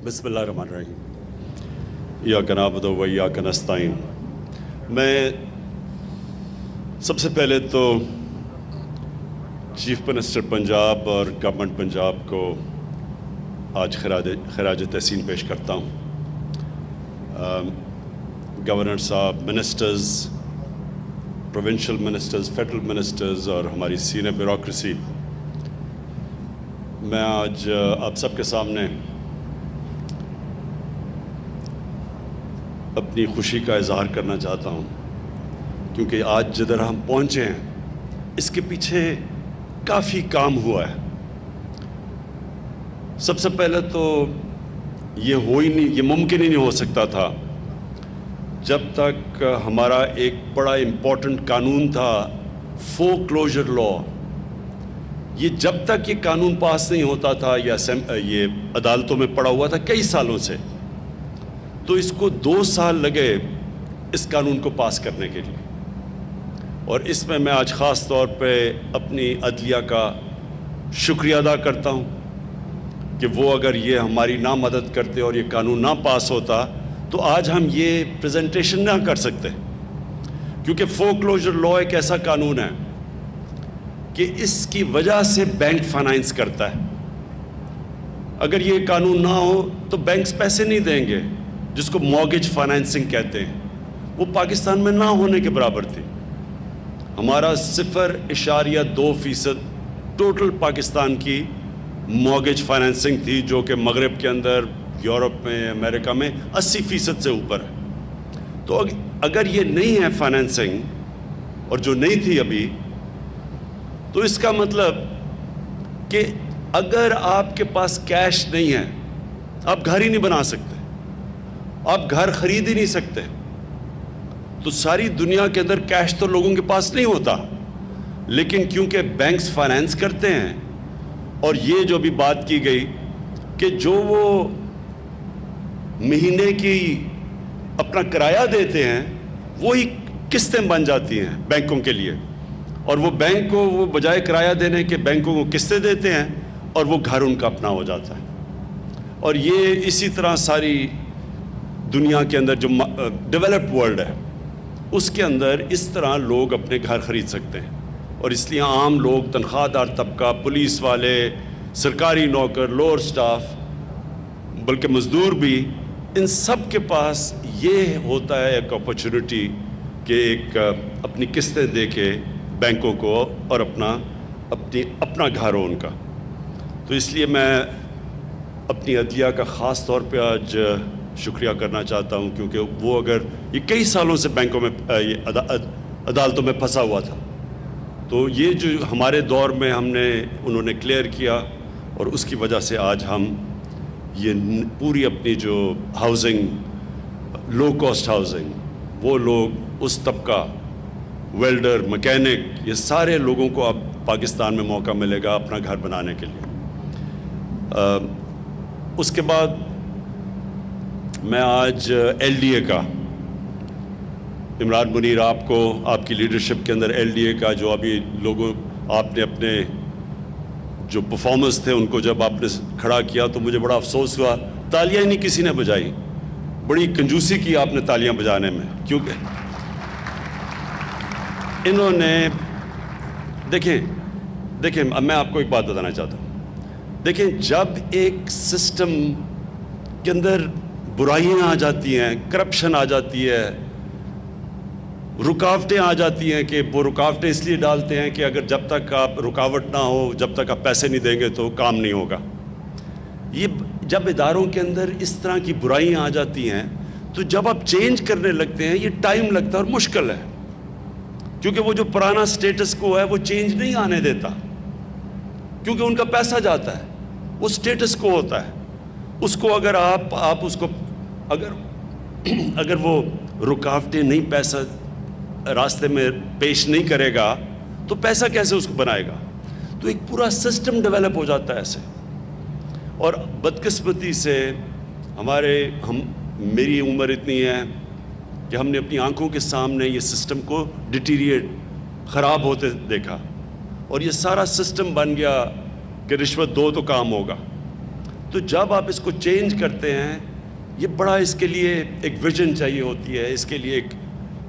بسم اللہ الرحمن الرحیم ایاک نعبد و ایاک نستعین۔ میں سب سے پہلے تو چیف منسٹر پنجاب اور گورنمنٹ پنجاب کو آج خراج تحسین پیش کرتا ہوں۔ گورنر صاحب، ministers, provincial ministers, federal ministers اور ہماری سینئر بیوروکریسی، میں آج آپ سب کے سامنے اپنی خوشی کا اظہار کرنا چاہتا ہوں، کیونکہ آج جدھر ہم پہنچے ہیں اس کے پیچھے کافی کام ہوا ہے۔ سب سے پہلے تو یہ ممکن ہی نہیں ہو سکتا تھا جب تک ہمارا ایک بڑا امپورٹنٹ قانون تھا فور کلوجر لا، یہ جب تک یہ قانون پاس نہیں ہوتا تھا، یہ عدالتوں میں پڑا ہوا تھا کئی سالوں سے، تو اس کو 2 سال لگے اس قانون کو پاس کرنے کے لیے۔ اور اس میں آج خاص طور پہ اپنی عدلیہ کا شکریہ ادا کرتا ہوں کہ وہ اگر یہ ہماری نہ مدد کرتے اور یہ قانون نہ پاس ہوتا تو آج ہم یہ پریزنٹیشن نہ کر سکتے، کیونکہ فور کلوجر لا ایک ایسا قانون ہے کہ اس کی وجہ سے بینک فائنانس کرتا ہے۔ اگر یہ قانون نہ ہو تو بینکس پیسے نہیں دیں گے، جس کو مارگیج فائنانسنگ کہتے ہیں، وہ پاکستان میں نہ ہونے کے برابر تھی۔ ہمارا 0.2% ٹوٹل پاکستان کی مارگیج فائنانسنگ تھی، جو کہ مغرب کے اندر، یورپ میں، امریکہ میں 80% سے اوپر ہے۔ تو اگر یہ نہیں ہے فائنانسنگ، اور جو نہیں تھی ابھی، تو اس کا مطلب کہ اگر آپ کے پاس کیش نہیں ہے، آپ گھر ہی نہیں بنا سکتے، آپ گھر خرید ہی نہیں سکتے۔ تو ساری دنیا کے اندر کیش تو لوگوں کے پاس نہیں ہوتا، لیکن کیونکہ بینکس فائنانس کرتے ہیں، اور یہ جو بھی بات کی گئی کہ جو وہ مہینے کی اپنا کرایہ دیتے ہیں وہی قسطیں بن جاتی ہیں بینکوں کے لیے، اور وہ بینک کو وہ بجائے کرایہ دینے کے بینکوں کو قسطیں دیتے ہیں، اور وہ گھر ان کا اپنا ہو جاتا ہے۔ اور یہ اسی طرح ساری دنیا کے اندر جو ڈیولپڈ ورلڈ ہے اس کے اندر اس طرح لوگ اپنے گھر خرید سکتے ہیں۔ اور اس لیے عام لوگ، تنخواہ دار طبقہ، پولیس والے، سرکاری نوکر، لوور سٹاف، بلکہ مزدور بھی، ان سب کے پاس یہ ہوتا ہے ایک اپرچونٹی کہ ایک اپنی قسطیں دے کے بینکوں کو، اور اپنا گھر ہو ان کا۔ تو اس لیے میں اپنی عدلیہ کا خاص طور پہ آج شکریہ کرنا چاہتا ہوں، کیونکہ وہ اگر یہ کئی سالوں سے بینکوں میں، عدالتوں میں پھنسا ہوا تھا، تو یہ جو ہمارے دور میں انہوں نے کلیئر کیا، اور اس کی وجہ سے آج ہم یہ پوری اپنی جو ہاؤسنگ، لو کاسٹ ہاؤسنگ، وہ لوگ، اس طبقہ، ویلڈر، مکینک، یہ سارے لوگوں کو اب پاکستان میں موقع ملے گا اپنا گھر بنانے کے لیے۔ اس کے بعد میں آج LDA کا، عمران منیر، آپ کو، آپ کی لیڈرشپ کے اندر LDA کا جو ابھی لوگوں، آپ نے اپنے جو پرفارمرز تھے ان کو جب آپ نے کھڑا کیا تو مجھے بڑا افسوس ہوا، تالیاں ہی نہیں کسی نے بجائی۔ بڑی کنجوسی کی آپ نے تالیاں بجانے میں، کیونکہ انہوں نے دیکھیں میں آپ کو ایک بات بتانا چاہتا ہوں۔ دیکھیں، جب ایک سسٹم کے اندر برائیاں آ جاتی ہیں، کرپشن آ جاتی ہے، رکاوٹیں آ جاتی ہیں، کہ وہ رکاوٹیں اس لیے ڈالتے ہیں کہ اگر جب تک آپ رکاوٹ نہ ہو، جب تک آپ پیسے نہیں دیں گے تو کام نہیں ہوگا۔ یہ جب اداروں کے اندر اس طرح کی برائیاں آ جاتی ہیں تو جب آپ چینج کرنے لگتے ہیں، یہ ٹائم لگتا ہے اور مشکل ہے، کیونکہ وہ جو پرانا سٹیٹس کو ہے وہ چینج نہیں آنے دیتا، کیونکہ ان کا پیسہ جاتا ہے، وہ سٹیٹس کو ہوتا ہے، اس کو اگر آپ اس کو اگر وہ رکاوٹیں نہیں، پیسہ راستے میں پیش نہیں کرے گا تو پیسہ کیسے اس کو بنائے گا؟ تو ایک پورا سسٹم ڈیولپ ہو جاتا ہے ایسے۔ اور بدقسمتی سے میری عمر اتنی ہے کہ ہم نے اپنی آنکھوں کے سامنے یہ سسٹم کو ڈیٹیریٹ، خراب ہوتے دیکھا، اور یہ سارا سسٹم بن گیا کہ رشوت دو تو کام ہوگا۔ تو جب آپ اس کو چینج کرتے ہیں یہ بڑا اس کے لیے ایک ویژن چاہیے ہوتی ہے, اس کے لیے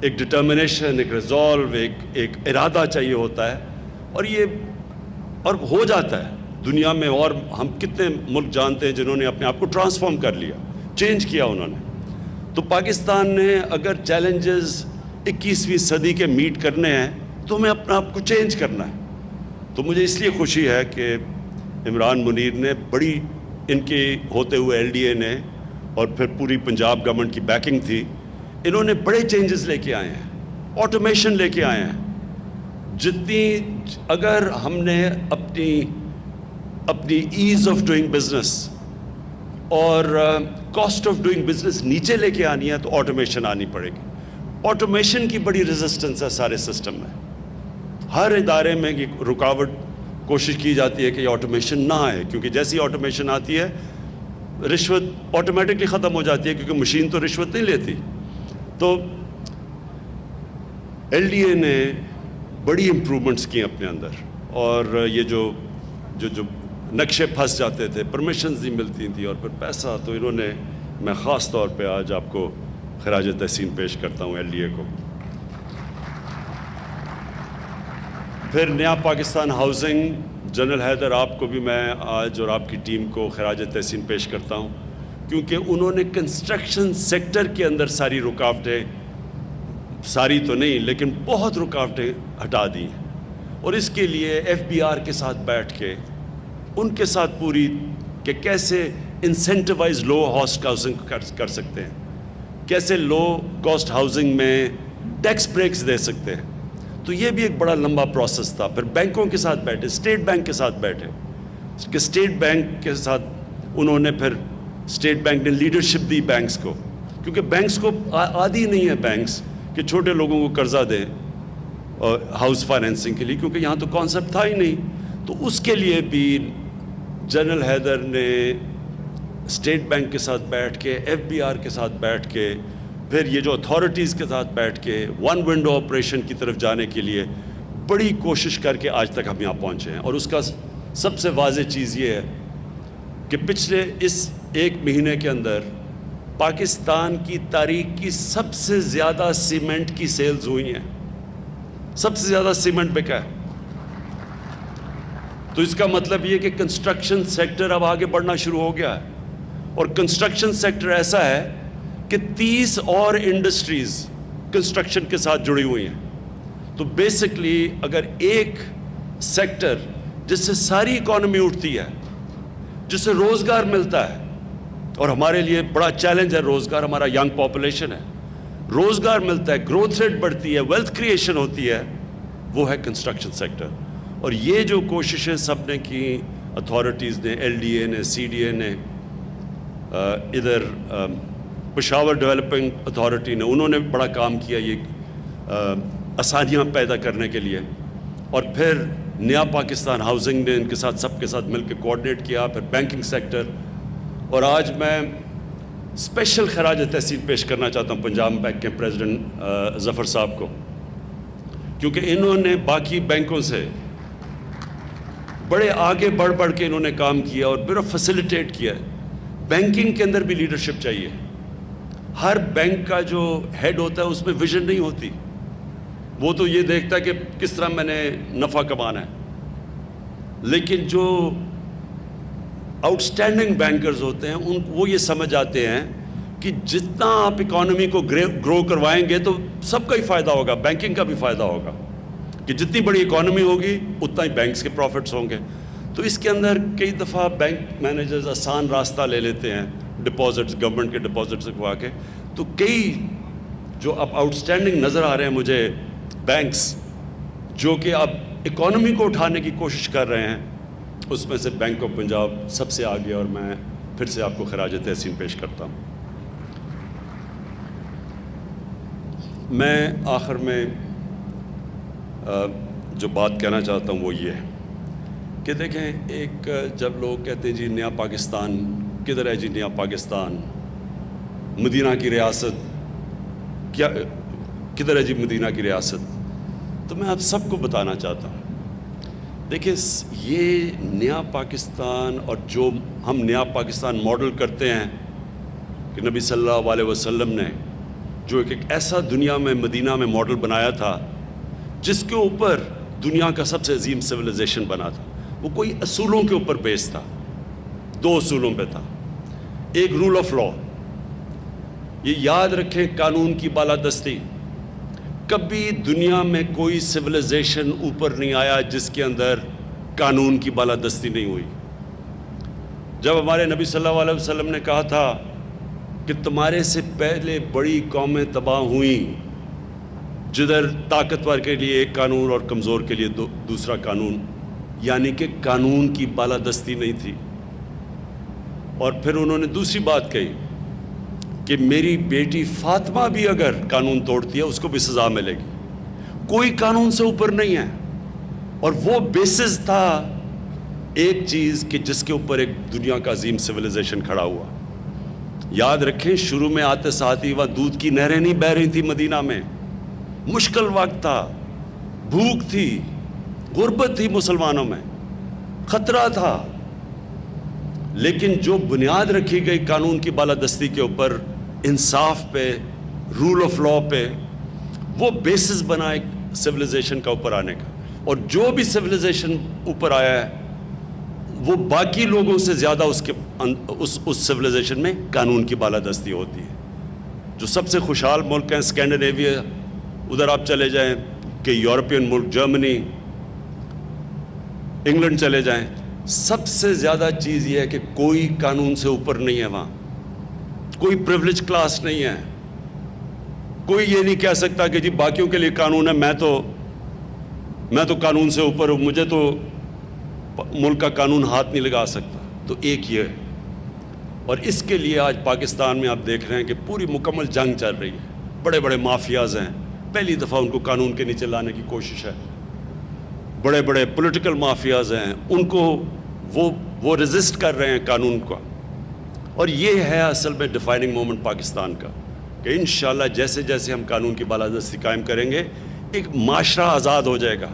ایک ڈٹرمنیشن, ایک ریزولو, ایک ارادہ چاہیے ہوتا ہے, اور ہو جاتا ہے دنیا میں. اور ہم کتنے ملک جانتے ہیں جنہوں نے اپنے آپ کو ٹرانسفارم کر لیا, چینج کیا انہوں نے. تو پاکستان نے اگر چیلنجز 21ویں صدی کے میٹ کرنے ہیں تو ہمیں اپنا آپ کو چینج کرنا ہے. تو مجھے اس لیے خوشی ہے کہ عمران منیر نے بڑی, ان کے ہوتے ہوئے LDA نے اور پھر پوری پنجاب گورنمنٹ کی بیکنگ تھی, انہوں نے بڑے چینجز لے کے آئے ہیں, آٹومیشن لے کے آئے ہیں. اگر ہم نے اپنی ایز آف ڈوئنگ بزنس اور کاسٹ آف ڈوئنگ بزنس نیچے لے کے آنی ہے تو آٹومیشن آنی پڑے گی. آٹومیشن کی بڑی ریزسٹنس ہے سارے سسٹم میں. ہر ادارے میں یہ رکاوٹ کوشش کی جاتی ہے کہ یہ آٹومیشن نہ آئے, کیونکہ جیسی آٹومیشن آتی ہے رشوت آٹومیٹکلی ختم ہو جاتی ہے, کیونکہ مشین تو رشوت نہیں لیتی. تو LDA نے بڑی امپرومنٹس کی اپنے اندر, اور یہ جو نقشے پھنس جاتے تھے, پرمیشنز نہیں ملتی تھیں, اور پھر پیسہ, تو انہوں نے, میں خاص طور پہ آج آپ کو خراج تحسین پیش کرتا ہوں LDA کو. پھر نیا پاکستان ہاؤسنگ, جنرل حیدر, آپ کو بھی میں آج اور آپ کی ٹیم کو خراج تحسین پیش کرتا ہوں, کیونکہ انہوں نے کنسٹرکشن سیکٹر کے اندر ساری رکاوٹیں, ساری تو نہیں لیکن بہت رکاوٹیں ہٹا دی ہیں. اور اس کے لیے FBR کے ساتھ بیٹھ کے ان کے ساتھ پوری کہ کیسے انسینٹیوائز لو کاسٹ ہاؤسنگ کر سکتے ہیں, کیسے لو کاسٹ ہاؤسنگ میں ٹیکس بریکس دے سکتے ہیں. تو یہ بھی ایک بڑا لمبا پروسیس تھا. پھر بینکوں کے ساتھ بیٹھے, اسٹیٹ بینک کے ساتھ بیٹھے, کہ اسٹیٹ بینک کے ساتھ انہوں نے, پھر اسٹیٹ بینک نے لیڈرشپ دی بینکس کو, کیونکہ بینکس کو عادی نہیں ہے بینکس کہ چھوٹے لوگوں کو قرضہ دیں ہاؤس فائنینسنگ کے لیے, کیونکہ یہاں تو کانسیپٹ تھا ہی نہیں. تو اس کے لیے بھی جنرل حیدر نے اسٹیٹ بینک کے ساتھ بیٹھ کے, FBR کے ساتھ بیٹھ کے, پھر یہ جو اتھارٹیز کے ساتھ بیٹھ کے ون ونڈو آپریشن کی طرف جانے کے لیے بڑی کوشش کر کے آج تک ہم یہاں پہنچے ہیں. اور اس کا سب سے واضح چیز یہ ہے کہ پچھلے اس 1 مہینے کے اندر پاکستان کی تاریخ کی سب سے زیادہ سیمنٹ کی سیلز ہوئی ہیں, سب سے زیادہ سیمنٹ بکا ہے. تو اس کا مطلب یہ کہ کنسٹرکشن سیکٹر اب آگے بڑھنا شروع ہو گیا ہے, اور کنسٹرکشن سیکٹر ایسا ہے کہ 30 اور انڈسٹریز کنسٹرکشن کے ساتھ جڑی ہوئی ہیں. تو بیسکلی اگر ایک سیکٹر جس سے ساری اکانومی اٹھتی ہے, جس سے روزگار ملتا ہے, اور ہمارے لیے بڑا چیلنج ہے روزگار, ہمارا ینگ پاپولیشن ہے, روزگار ملتا ہے, گروتھ ریٹ بڑھتی ہے, ویلتھ کریشن ہوتی ہے, وہ ہے کنسٹرکشن سیکٹر. اور یہ جو کوششیں سب نے کی, اتھارٹیز نے, LDA نے, CDA نے, ادھر پشاور ڈیولپنگ اتھارٹی نے, انہوں نے بڑا کام کیا یہ آسانیاں پیدا کرنے کے لیے. اور پھر نیا پاکستان ہاؤسنگ نے ان کے ساتھ, سب کے ساتھ مل کے کوآرڈینیٹ کیا. پھر بینکنگ سیکٹر. اور آج میں اسپیشل خراج تحسین پیش کرنا چاہتا ہوں پنجاب بینک کے پریزیڈنٹ ظفر صاحب کو, کیونکہ انہوں نے باقی بینکوں سے بڑے آگے بڑھ کے انہوں نے کام کیا اور پھر فیسیلیٹیٹ کیا. بینکنگ کے اندر بھی لیڈرشپ چاہیے. ہر بینک کا جو ہیڈ ہوتا ہے اس میں ویژن نہیں ہوتی, وہ تو یہ دیکھتا ہے کہ کس طرح میں نے نفع کمانا ہے. لیکن جو آؤٹ اسٹینڈنگ بینکرز ہوتے ہیں وہ یہ سمجھ آتے ہیں کہ جتنا آپ اکانومی کو گرو کروائیں گے تو سب کا ہی فائدہ ہوگا, بینکنگ کا بھی فائدہ ہوگا, کہ جتنی بڑی اکانومی ہوگی اتنا ہی بینکس کے پروفٹس ہوں گے. تو اس کے اندر کئی دفعہ بینک مینیجرز آسان راستہ لے لیتے ہیں ڈپازٹس, گورنمنٹ کے ڈپازٹس رکھوا کے. تو کئی جو اب آؤٹ اسٹینڈنگ نظر آ رہے ہیں مجھے بینکس, جو کہ اب اکانومی کو اٹھانے کی کوشش کر رہے ہیں, اس میں سے بینک آف پنجاب سب سے آگے. اور میں پھر سے آپ کو خراج تحسین پیش کرتا ہوں. میں آخر میں جو بات کہنا چاہتا ہوں وہ یہ ہے کہ دیکھیں, ایک جب لوگ کہتے ہیں جی نیا پاکستان کدھر ہے, جی نیا پاکستان, مدینہ کی ریاست کیا کدھر ہے جی مدینہ کی ریاست, تو میں آپ سب کو بتانا چاہتا ہوں دیکھیں یہ نیا پاکستان اور جو ہم نیا پاکستان ماڈل کرتے ہیں کہ نبی صلی اللہ علیہ وسلم نے جو ایک ایسا دنیا میں مدینہ میں ماڈل بنایا تھا جس کے اوپر دنیا کا سب سے عظیم سویلائزیشن بنا تھا، وہ کوئی اصولوں کے اوپر بیس تھا، 2 اصولوں پہ تھا۔ ایک رول آف لا، یہ یاد رکھیں قانون کی بالادستی۔ کبھی دنیا میں کوئی سویلائزیشن اوپر نہیں آیا جس کے اندر قانون کی بالادستی نہیں ہوئی۔ جب ہمارے نبی صلی اللہ علیہ وسلم نے کہا تھا کہ تمہارے سے پہلے بڑی قومیں تباہ ہوئیں جدھر طاقتور کے لیے ایک قانون اور کمزور کے لیے دوسرا قانون، یعنی کہ قانون کی بالادستی نہیں تھی۔ اور پھر انہوں نے دوسری بات کہی کہ میری بیٹی فاطمہ بھی اگر قانون توڑتی ہے اس کو بھی سزا ملے گی، کوئی قانون سے اوپر نہیں ہے۔ اور وہ بیسس تھا ایک چیز کہ جس کے اوپر ایک دنیا کا عظیم سویلائزیشن کھڑا ہوا۔ یاد رکھیں شروع میں آتے ساتھ ہی وہاں دودھ کی نہریں نہیں بہہ رہی تھی مدینہ میں، مشکل وقت تھا، بھوک تھی، غربت تھی مسلمانوں میں، خطرہ تھا، لیکن جو بنیاد رکھی گئی قانون کی بالادستی کے اوپر، انصاف پہ، رول آف لا پہ، وہ بیسس بنا ایک سویلائزیشن کا اوپر آنے کا۔ اور جو بھی سویلائزیشن اوپر آیا ہے وہ باقی لوگوں سے زیادہ اس سویلائزیشن میں قانون کی بالادستی ہوتی ہے۔ جو سب سے خوشحال ملک ہیں اسکینڈینیویا، ادھر آپ چلے جائیں کہ یورپین ملک جرمنی، انگلینڈ چلے جائیں، سب سے زیادہ چیز یہ ہے کہ کوئی قانون سے اوپر نہیں ہے، وہاں کوئی پریولیج کلاس نہیں ہے، کوئی یہ نہیں کہہ سکتا کہ جی باقیوں کے لیے قانون ہے، میں تو قانون سے اوپر ہوں، مجھے تو ملک کا قانون ہاتھ نہیں لگا سکتا۔ تو ایک یہ ہے، اور اس کے لیے آج پاکستان میں آپ دیکھ رہے ہیں کہ پوری مکمل جنگ چل رہی ہے، بڑے بڑے مافیاز ہیں، پہلی دفعہ ان کو قانون کے نیچے لانے کی کوشش ہے، بڑے بڑے پولیٹیکل مافیاز ہیں، ان کو وہ ریزسٹ کر رہے ہیں قانون کا۔ اور یہ ہے اصل میں ڈیفائننگ مومنٹ پاکستان کا کہ انشاءاللہ جیسے جیسے ہم قانون کی بالادستی قائم کریں گے ایک معاشرہ آزاد ہو جائے گا۔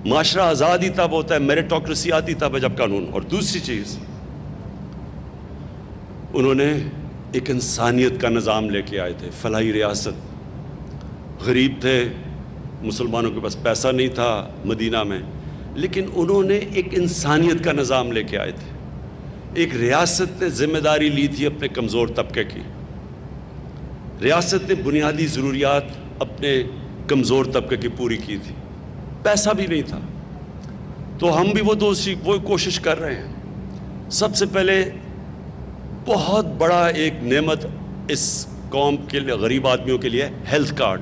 معاشرہ آزاد ہی تب ہوتا ہے، میریٹوکریسی آتی تب ہے جب قانون۔ اور دوسری چیز، انہوں نے ایک انسانیت کا نظام لے کے آئے تھے، فلاحی ریاست، غریب تھے، مسلمانوں کے پاس پیسہ نہیں تھا مدینہ میں، لیکن انہوں نے ایک انسانیت کا نظام لے کے آئے تھے۔ ایک ریاست نے ذمہ داری لی تھی اپنے کمزور طبقے کی، ریاست نے بنیادی ضروریات اپنے کمزور طبقے کی پوری کی تھی، پیسہ بھی نہیں تھا۔ تو ہم بھی وہ کوشش کر رہے ہیں۔ سب سے پہلے بہت بڑا ایک نعمت اس قوم کے لیے، غریب آدمیوں کے لیے، health card,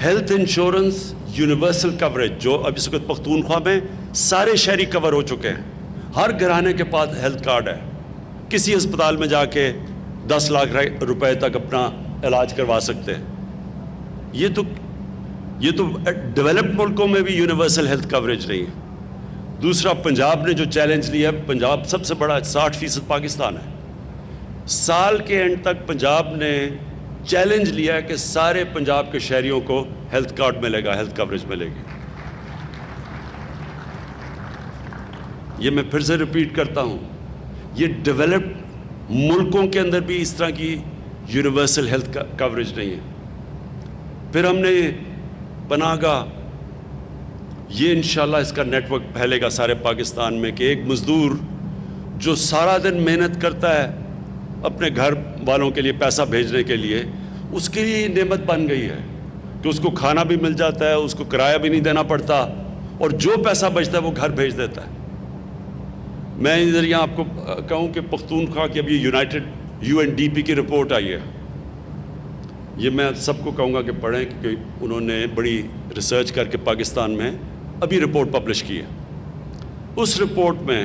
health insurance universal coverage, جو اب اس وقت پختونخوا میں سارے شہری کور ہو چکے ہیں۔ ہر گھرانے کے پاس ہیلتھ کارڈ ہے، کسی اسپتال میں جا کے 10 لاکھ روپے تک اپنا علاج کروا سکتے ہیں۔ یہ تو ڈیولپڈ ملکوں میں بھی یونیورسل ہیلتھ کوریج نہیں ہے۔ دوسرا، پنجاب نے جو چیلنج لیا ہے، پنجاب سب سے بڑا 60% پاکستان ہے، سال کے اینڈ تک پنجاب نے چیلنج لیا ہے کہ سارے پنجاب کے شہریوں کو ہیلتھ کارڈ ملے گا، ہیلتھ کوریج ملے گی۔ یہ میں پھر سے ریپیٹ کرتا ہوں، یہ ڈیولپڈ ملکوں کے اندر بھی اس طرح کی یونیورسل ہیلتھ کوریج نہیں ہے۔ پھر ہم نے پناہ گاہ، یہ انشاءاللہ اس کا نیٹ ورک پھیلے گا سارے پاکستان میں کہ ایک مزدور جو سارا دن محنت کرتا ہے اپنے گھر والوں کے لیے پیسہ بھیجنے کے لیے، اس کے لیے یہ نعمت بن گئی ہے کہ اس کو کھانا بھی مل جاتا ہے، اس کو کرایہ بھی نہیں دینا پڑتا، اور جو پیسہ بچتا ہے وہ گھر بھیج دیتا ہے۔ میں ادھر یہاں آپ کو کہوں کہ پختونخوا کی اب یہ UNDP کی رپورٹ آئی ہے، یہ میں سب کو کہوں گا کہ پڑھیں کیونکہ انہوں نے بڑی ریسرچ کر کے پاکستان میں ابھی رپورٹ پبلش کی ہے۔ اس رپورٹ میں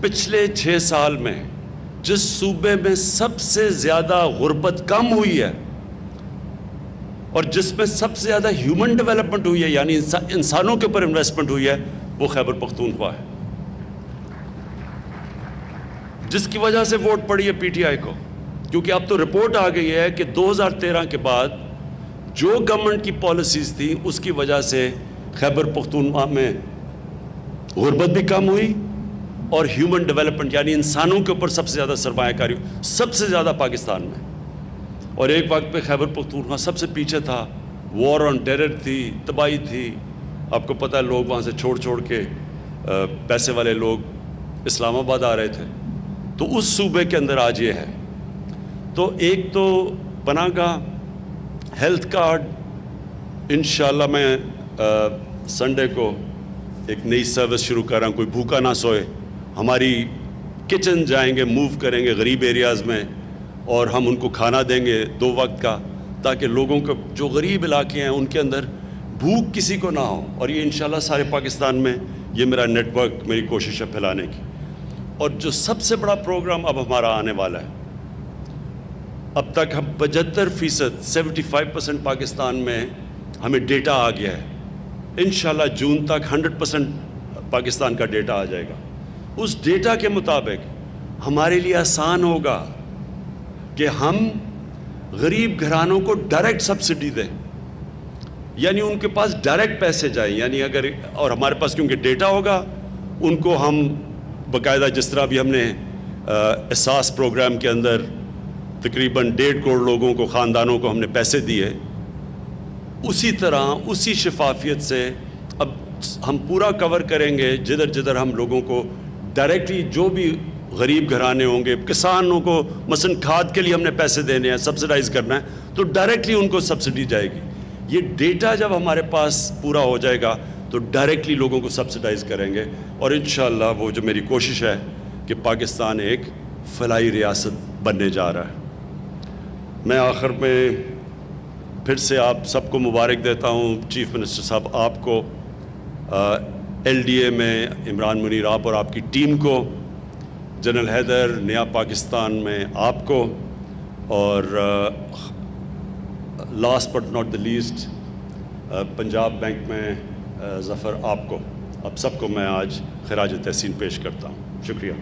پچھلے 6 سال میں جس صوبے میں سب سے زیادہ غربت کم ہوئی ہے اور جس میں سب سے زیادہ ہیومن ڈیولپمنٹ ہوئی ہے، یعنی انسانوں کے اوپر انویسٹمنٹ ہوئی ہے، وہ خیبر پختونخوا ہے، جس کی وجہ سے ووٹ پڑی ہے PTI کو۔ کیونکہ اب تو رپورٹ آ گئی ہے کہ 2013 کے بعد جو گورنمنٹ کی پالیسیز تھیں اس کی وجہ سے خیبر پختونخوا میں غربت بھی کم ہوئی اور ہیومن ڈیولپمنٹ یعنی انسانوں کے اوپر سب سے زیادہ سرمایہ کاری سب سے زیادہ پاکستان میں. اور ایک وقت پہ خیبر پختونخوا سب سے پیچھے تھا, وار آن ٹیرر تھی, تباہی تھی. آپ کو پتہ ہے لوگ وہاں سے چھوڑ کے پیسے والے لوگ اسلام آباد آ رہے تھے. تو اس صوبے کے اندر آج یہ ہے. تو ایک تو پناہ گاہ, ہیلتھ کارڈ, انشاءاللہ میں سنڈے کو ایک نئی سروس شروع کر رہا ہوں, کوئی بھوکا نہ سوئے. ہماری کچن جائیں گے, موو کریں گے غریب ایریاز میں اور ہم ان کو کھانا دیں گے 2 وقت کا, تاکہ لوگوں کو جو غریب علاقے ہیں ان کے اندر بھوک کسی کو نہ ہو. اور یہ انشاءاللہ سارے پاکستان میں یہ میرا نیٹ ورک, میری کوشش ہے پھیلانے کی. اور جو سب سے بڑا پروگرام اب ہمارا آنے والا ہے, اب تک ہم 75% 75% پاکستان میں ہمیں ڈیٹا آ گیا ہے. انشاءاللہ جون تک 100% پاکستان کا ڈیٹا آ جائے گا. اس ڈیٹا کے مطابق ہمارے لیے آسان ہوگا کہ ہم غریب گھرانوں کو ڈائریکٹ سبسڈی دیں, یعنی ان کے پاس ڈائریکٹ پیسے جائیں. یعنی اگر, اور ہمارے پاس کیونکہ ڈیٹا ہوگا, ان کو ہم باقاعدہ جس طرح بھی ہم نے احساس پروگرام کے اندر تقریباً 1.5 کروڑ لوگوں کو, خاندانوں کو ہم نے پیسے دیے, اسی طرح اسی شفافیت سے اب ہم پورا کور کریں گے. جدھر جدھر ہم لوگوں کو ڈائریکٹلی, جو بھی غریب گھرانے ہوں گے, کسانوں کو مثلا کھاد کے لیے ہم نے پیسے دینے ہیں, سبسڈائز کرنا ہے, تو ڈائریکٹلی ان کو سبسڈی جائے گی. یہ ڈیٹا جب ہمارے پاس پورا ہو جائے گا تو ڈائریکٹلی لوگوں کو سبسڈائز کریں گے. اور انشاءاللہ وہ جو میری کوشش ہے کہ پاکستان ایک فلاحی ریاست بننے جا رہا ہے. میں آخر میں پھر سے آپ سب کو مبارک دیتا ہوں. چیف منسٹر صاحب آپ کو, ایل ڈی اے میں عمران منیر آپ اور آپ کی ٹیم کو, جنرل حیدر نیا پاکستان میں آپ کو, اور last but not the least Punjab bank میں ظفر آپ کو, آپ سب کو میں آج خراج تحسین پیش کرتا ہوں. شکریہ.